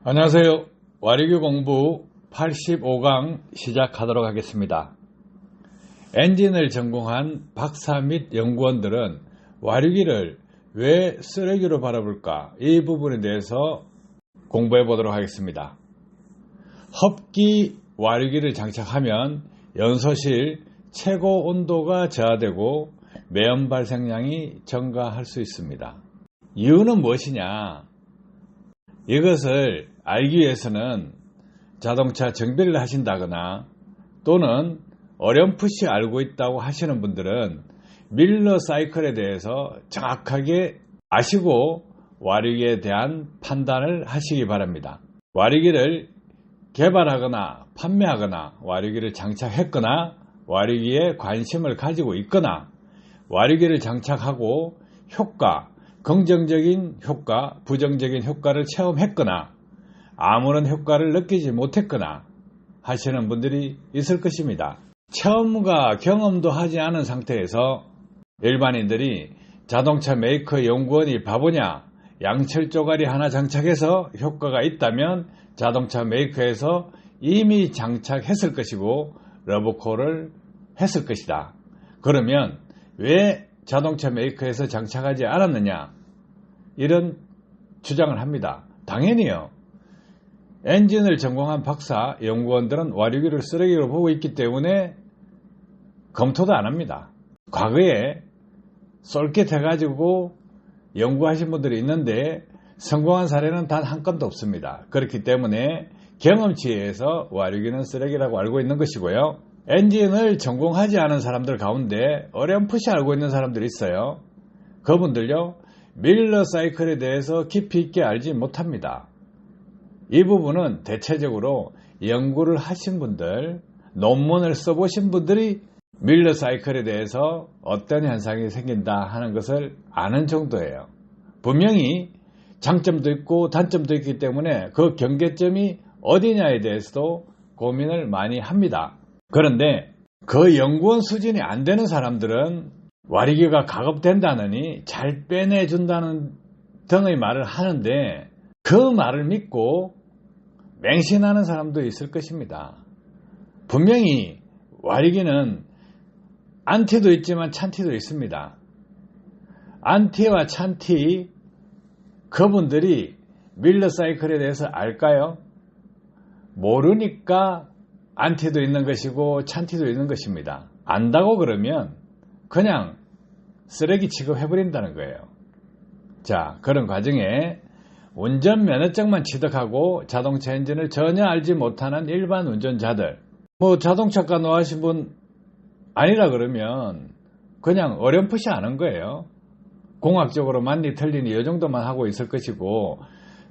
안녕하세요. 와리기 공부 85강 시작하도록 하겠습니다. 엔진을 전공한 박사 및 연구원들은 와리기를 왜 쓰레기로 바라볼까? 이 부분에 대해서 공부해 보도록 하겠습니다. 흡기 와리기를 장착하면 연소실 최고 온도가 저하되고 매연 발생량이 증가할 수 있습니다. 이유는 무엇이냐? 이것을 알기 위해서는 자동차 정비를 하신다거나 또는 어렴풋이 알고 있다고 하시는 분들은 밀러 사이클에 대해서 정확하게 아시고 와리기에 대한 판단을 하시기 바랍니다. 와리기를 개발하거나 판매하거나 와리기를 장착했거나 와리기에 관심을 가지고 있거나 와리기를 장착하고 효과, 긍정적인 효과, 부정적인 효과를 체험했거나 아무런 효과를 느끼지 못했거나 하시는 분들이 있을 것입니다. 체험과 경험도 하지 않은 상태에서 일반인들이 자동차 메이커 연구원이 바보냐, 양철 쪼가리 하나 장착해서 효과가 있다면 자동차 메이커에서 이미 장착했을 것이고 러브콜을 했을 것이다. 그러면 왜 자동차 메이커에서 장착하지 않았느냐? 이런 주장을 합니다. 당연히요. 엔진을 전공한 박사, 연구원들은 와리기를 쓰레기로 보고 있기 때문에 검토도 안 합니다. 과거에 쏠깃해가지고 연구하신 분들이 있는데 성공한 사례는 단 한 건도 없습니다. 그렇기 때문에 경험치에 의해서 와리기는 쓰레기라고 알고 있는 것이고요. 엔진을 전공하지 않은 사람들 가운데 어렴풋이 알고 있는 사람들이 있어요. 그분들요, 밀러 사이클에 대해서 깊이 있게 알지 못합니다. 이 부분은 대체적으로 연구를 하신 분들, 논문을 써보신 분들이 밀러 사이클에 대해서 어떤 현상이 생긴다 하는 것을 아는 정도예요. 분명히 장점도 있고 단점도 있기 때문에 그 경계점이 어디냐에 대해서도 고민을 많이 합니다. 그런데 그 연구원 수준이 안 되는 사람들은 와리기가 가급된다느니 잘 빼내준다는 등의 말을 하는데 그 말을 믿고 맹신하는 사람도 있을 것입니다. 분명히 와리기는 안티도 있지만 찬티도 있습니다. 안티와 찬티, 그분들이 밀러 사이클에 대해서 알까요? 모르니까 안티도 있는 것이고 찬티도 있는 것입니다. 안다고 그러면 그냥 쓰레기 취급해버린다는 거예요. 자, 그런 과정에 운전면허증만 취득하고 자동차 엔진을 전혀 알지 못하는 일반 운전자들, 자동차과 노하신 분 아니라 그러면 그냥 어렴풋이 아는 거예요. 공학적으로 맞니 틀리니 이 정도만 하고 있을 것이고,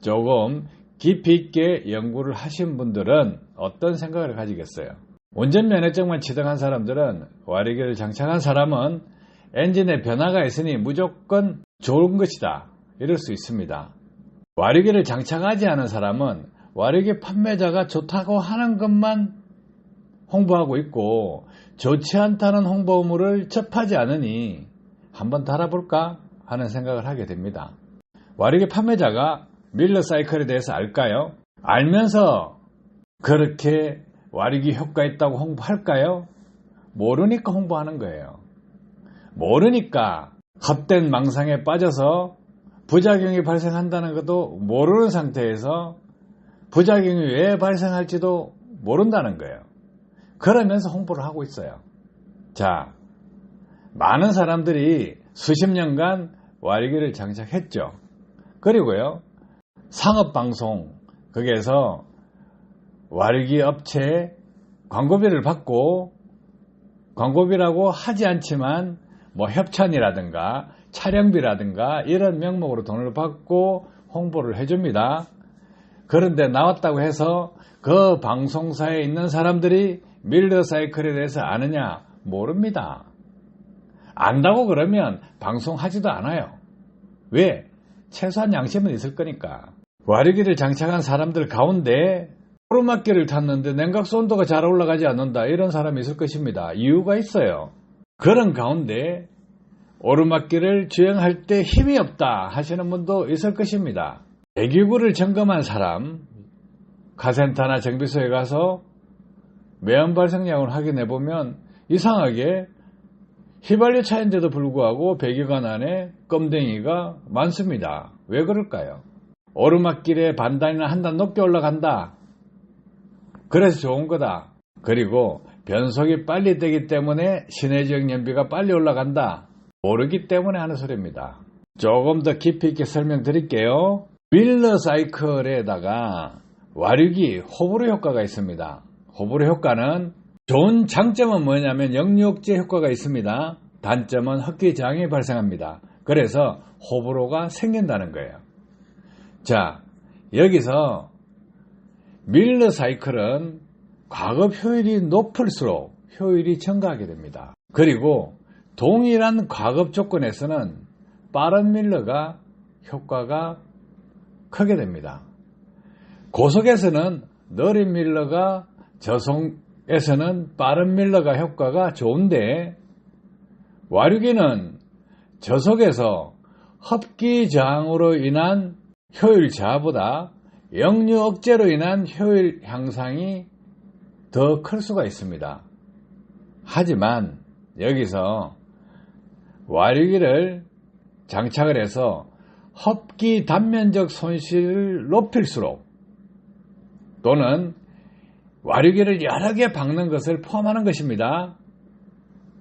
조금 깊이 있게 연구를 하신 분들은 어떤 생각을 가지겠어요? 운전면허증만 취득한 사람들은 와리기를 장착한 사람은 엔진에 변화가 있으니 무조건 좋은 것이다, 이럴 수 있습니다. 와리기를 장착하지 않은 사람은 와리기 판매자가 좋다고 하는 것만 홍보하고 있고 좋지 않다는 홍보물을 접하지 않으니 한번 달아볼까 하는 생각을 하게 됩니다. 와리기 판매자가 밀러 사이클에 대해서 알까요? 알면서 그렇게 와리기 효과 있다고 홍보할까요? 모르니까 홍보하는 거예요. 모르니까 헛된 망상에 빠져서 부작용이 발생한다는 것도 모르는 상태에서 부작용이 왜 발생할지도 모른다는 거예요. 그러면서 홍보를 하고 있어요. 자, 많은 사람들이 수십 년간 와리기를 장착했죠. 그리고요, 상업방송, 거기에서 와리기 업체 광고비를 받고, 광고비라고 하지 않지만 협찬이라든가 촬영비라든가 이런 명목으로 돈을 받고 홍보를 해줍니다. 그런데 나왔다고 해서 그 방송사에 있는 사람들이 밀러 사이클에 대해서 아느냐? 모릅니다. 안다고 그러면 방송하지도 않아요. 왜? 최소한 양심은 있을 거니까. 와리기를 장착한 사람들 가운데 오르막길을 탔는데 냉각수 온도가 잘 올라가지 않는다, 이런 사람이 있을 것입니다. 이유가 있어요. 그런 가운데 오르막길을 주행할 때 힘이 없다 하시는 분도 있을 것입니다. 배기구를 점검한 사람, 카센터나 정비소에 가서 매연 발생량을 확인해 보면 이상하게 휘발유 차인데도 불구하고 배기관 안에 껌댕이가 많습니다. 왜 그럴까요? 오르막길에 반단이나 한 단 높게 올라간다. 그래서 좋은 거다. 그리고 변속이 빨리 되기 때문에 시내 지역 연비가 빨리 올라간다. 모르기 때문에 하는 소리입니다. 조금 더 깊이 있게 설명드릴게요. 밀러 사이클에다가 와류기 호불호 효과가 있습니다. 호불호 효과는 좋은 장점은 뭐냐면 역류억제 효과가 있습니다. 단점은 흡기 저항이 발생합니다. 그래서 호불호가 생긴다는 거예요. 자, 여기서 밀러 사이클은 과급 효율이 높을수록 효율이 증가하게 됩니다. 그리고 동일한 과급 조건에서는 빠른 밀러가 효과가 크게 됩니다. 고속에서는 느린 밀러가, 저속에서는 빠른 밀러가 효과가 좋은데 와류기는 저속에서 흡기 저항으로 인한 효율 저하보다 역류 억제로 인한 효율 향상이 더 클 수가 있습니다. 하지만 여기서 와류기를 장착을 해서 흡기 단면적 손실을 높일수록 또는 와류기를 여러 개 박는 것을 포함하는 것입니다.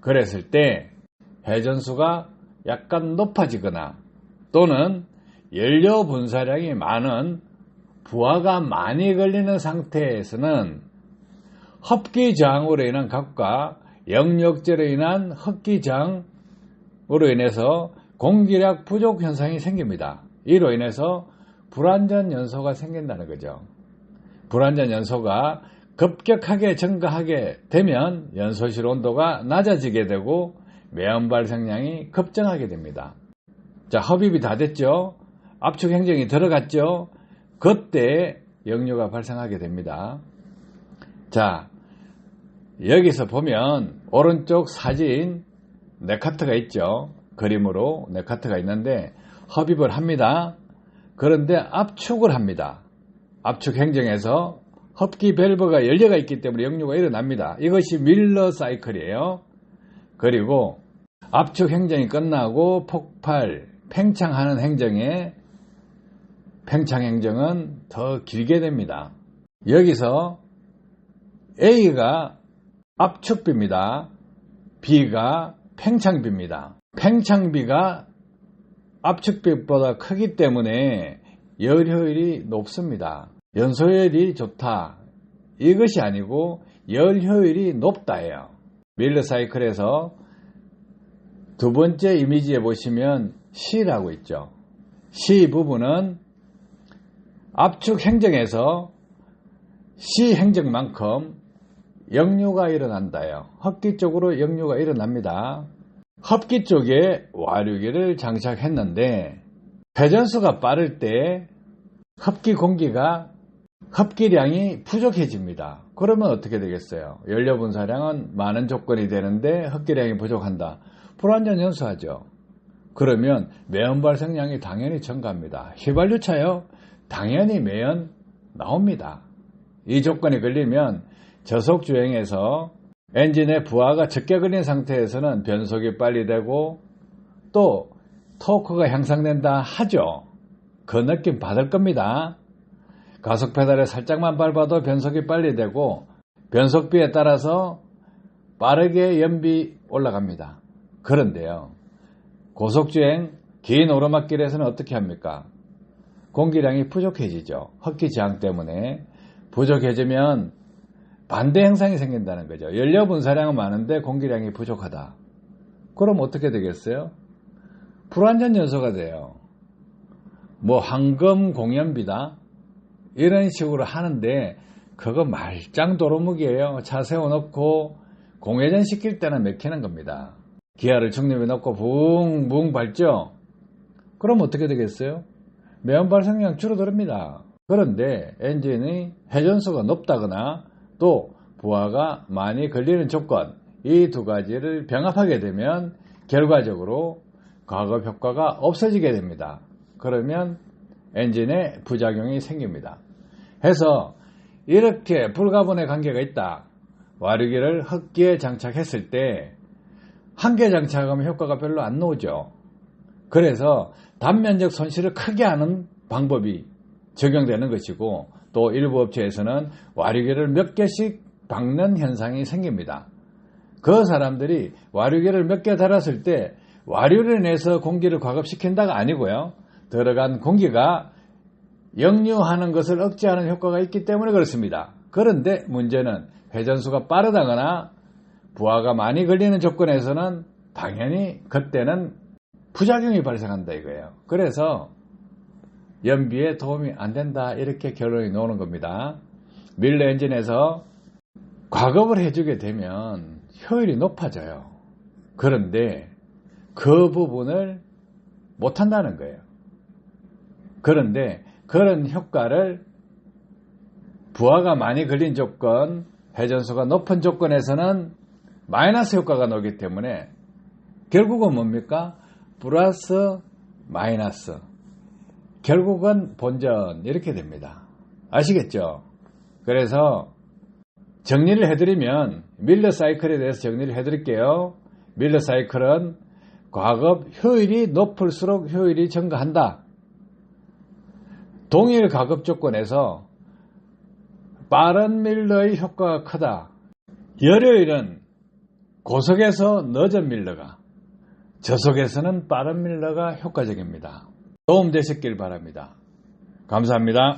그랬을 때 회전수가 약간 높아지거나 또는 연료 분사량이 많은 부하가 많이 걸리는 상태에서는 흡기 저항으로 인한 각과 역류억제로 인한 흡기 저항으로 인해서 공기력 부족 현상이 생깁니다. 이로 인해서 불완전 연소가 생긴다는 거죠. 불완전 연소가 급격하게 증가하게 되면 연소실 온도가 낮아지게 되고 매연 발생량이 급증하게 됩니다. 자, 흡입이 다 됐죠? 압축 행정이 들어갔죠? 그때 역류가 발생하게 됩니다. 자, 여기서 보면 오른쪽 사진 네카트가 있죠. 그림으로 네카트가 있는데 흡입을 합니다. 그런데 압축을 합니다. 압축 행정에서 흡기 밸브가 열려가 있기 때문에 역류가 일어납니다. 이것이 밀러 사이클이에요. 그리고 압축 행정이 끝나고 폭발, 팽창하는 행정에 팽창 행정은 더 길게 됩니다. 여기서 A가 압축비입니다. B가 팽창비입니다. 팽창비가 압축비보다 크기 때문에 열 효율이 높습니다. 연소율이 좋다. 이것이 아니고 열 효율이 높다예요. 밀러 사이클에서 두 번째 이미지에 보시면 C라고 있죠. C 부분은 압축 행정에서 C 행정만큼 역류가 일어난다요. 흡기 쪽으로 역류가 일어납니다. 흡기 쪽에 와류기를 장착했는데 회전수가 빠를 때 흡기량이 부족해집니다. 그러면 어떻게 되겠어요? 연료 분사량은 많은 조건이 되는데 흡기량이 부족한다. 불완전 연소하죠. 그러면 매연 발생량이 당연히 증가합니다. 휘발유차요? 당연히 매연 나옵니다. 이 조건이 걸리면 저속 주행에서 엔진의 부하가 적게 걸린 상태에서는 변속이 빨리 되고 또 토크가 향상된다 하죠. 그 느낌 받을 겁니다. 가속 페달을 살짝만 밟아도 변속이 빨리 되고 변속비에 따라서 빠르게 연비 올라갑니다. 그런데요, 고속주행 긴 오르막길에서는 어떻게 합니까? 공기량이 부족해지죠. 흡기 저항 때문에. 부족해지면 반대 현상이 생긴다는 거죠. 연료 분사량은 많은데 공기량이 부족하다. 그럼 어떻게 되겠어요? 불완전 연소가 돼요. 뭐 황금 공연비다 이런 식으로 하는데 그거 말짱 도루묵이에요. 차 세워놓고 공회전 시킬 때는 맥히는 겁니다. 기아를 중립에 넣고 붕붕 밟죠. 그럼 어떻게 되겠어요? 매연 발생량 줄어듭니다. 그런데 엔진의 회전수가 높다거나 또 부하가 많이 걸리는 조건, 이 두 가지를 병합하게 되면 결과적으로 과급 효과가 없어지게 됩니다. 그러면 엔진에 부작용이 생깁니다. 해서 이렇게 불가분의 관계가 있다. 와류기를 흙기에 장착했을 때 한 개 장착하면 효과가 별로 안 나오죠. 그래서 단면적 손실을 크게 하는 방법이 적용되는 것이고, 또 일부 업체에서는 와류기를 몇 개씩 박는 현상이 생깁니다. 그 사람들이 와류기를 몇 개 달았을 때 와류를 내서 공기를 과급시킨다가 아니고요, 들어간 공기가 역류하는 것을 억제하는 효과가 있기 때문에 그렇습니다. 그런데 문제는 회전수가 빠르다거나 부하가 많이 걸리는 조건에서는 당연히 그때는 부작용이 발생한다 이거예요. 그래서 연비에 도움이 안 된다, 이렇게 결론이 나오는 겁니다. 밀러 엔진에서 과급을 해주게 되면 효율이 높아져요. 그런데 그 부분을 못한다는 거예요. 그런데 그런 효과를 부하가 많이 걸린 조건, 회전수가 높은 조건에서는 마이너스 효과가 나오기 때문에 결국은 뭡니까? 플러스 마이너스, 결국은 본전, 이렇게 됩니다. 아시겠죠? 그래서 정리를 해드리면, 밀러 사이클에 대해서 정리를 해드릴게요. 밀러 사이클은 과급 효율이 높을수록 효율이 증가한다. 동일 과급 조건에서 빠른 밀러의 효과가 크다. 열효율은 고속에서 늦은 밀러가, 저속에서는 빠른 밀러가 효과적입니다. 도움되셨길 바랍니다. 감사합니다.